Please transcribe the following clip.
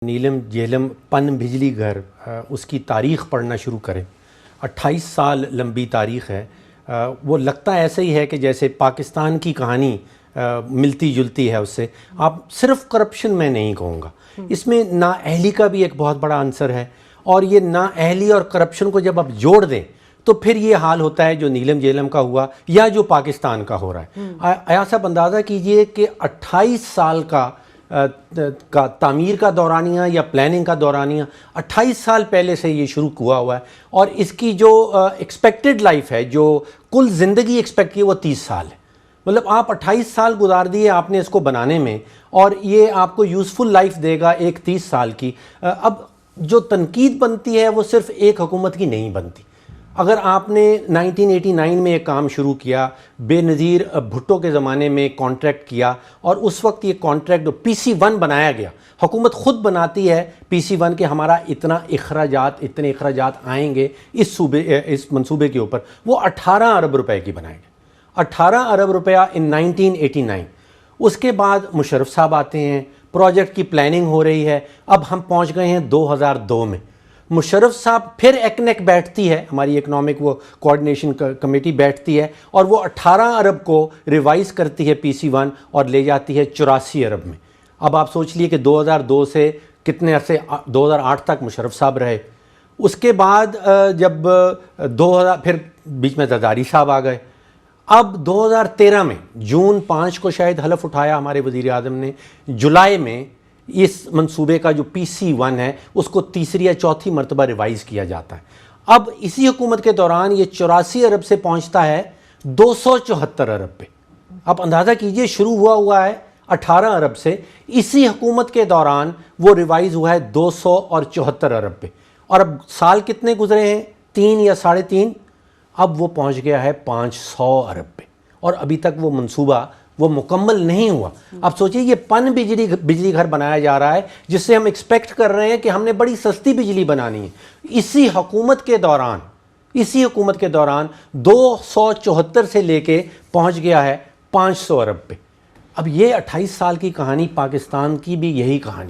नीलम झेलम पन बिजली घर उसकी तारीख़ पढ़ना शुरू करें। 28 साल लंबी तारीख़ है। वो लगता ऐसे ही है कि जैसे पाकिस्तान की कहानी मिलती जुलती है उससे। आप सिर्फ करप्शन में नहीं कहूँगा, इसमें नाअहली का भी एक बहुत बड़ा आंसर है। और ये नाअहली और करप्शन को जब आप जोड़ दें तो फिर ये हाल होता है जो नीलम झेलम का हुआ या जो पाकिस्तान का हो रहा है। आया साहब अंदाज़ा कीजिए कि 28 साल का तामीर का दौरानिया या प्लानिंग का दौरानिया 28 साल पहले से ये शुरू हुआ है और इसकी जो एक्सपेक्टेड लाइफ है, जो कुल ज़िंदगी एक्सपेक्ट की, वो 30 साल है। मतलब आप 28 साल गुजार दिए आपने इसको बनाने में और ये आपको यूज़फुल लाइफ देगा एक 30 साल की। अब जो तनकीद बनती है वो सिर्फ एक हुकूमत की नहीं बनती। अगर आपने 1989 में एक काम शुरू किया, बेनज़ीर भुट्टो के ज़माने में कॉन्ट्रैक्ट किया और उस वक्त ये कॉन्ट्रैक्ट PC1 बनाया गया, हुकूमत ख़ुद बनाती है PC1 के हमारा इतने अखराजात आएंगे इस मंसूबे के ऊपर, वो 18 अरब रुपए की बनाएंगे। 18 अरब रुपया इन 1989। उसके बाद मुशर्रफ साहब आते हैं, प्रोजेक्ट की प्लानिंग हो रही है। अब हम पहुँच गए हैं 2002 में। मुशर्रफ साहब फिर एकनेक बैठती है, हमारी इकनॉमिक वो कोऑर्डिनेशन कमेटी बैठती है और वो 18 अरब को रिवाइज़ करती है PC1 और ले जाती है 84 अरब में। अब आप सोच लिए कि 2002 से कितने अरसे 2008 तक मुशर्रफ साहब रहे। उसके बाद जब 2000 फिर बीच में ज़रदारी साहब आ गए। अब 2013 में जून 5 को शायद हलफ उठाया हमारे वज़ीर आज़म ने, जुलाई में इस मंसूबे का जो PC1 है उसको तीसरी या चौथी मरतबा रिवाइज़ किया जाता है। अब इसी हुकूमत के दौरान ये 84 अरब से पहुंचता है 274 अरब पे। अब अंदाज़ा कीजिए, शुरू हुआ है 18 अरब से, इसी हुकूमत के दौरान वो रिवाइज़ हुआ है 274 अरब पे। और अब साल कितने गुजरे हैं, 3 या 3.5, अब वो पहुंच गया है 500 अरब पे और अभी तक वो मंसूबा वो मुकम्मल नहीं हुआ। अब सोचिए, ये पन बिजली घर बनाया जा रहा है जिससे हम एक्सपेक्ट कर रहे हैं कि हमने बड़ी सस्ती बिजली बनानी है। इसी हुकूमत के दौरान 274 से लेके पहुंच गया है 500 अरब पे। अब ये 28 साल की कहानी, पाकिस्तान की भी यही कहानी।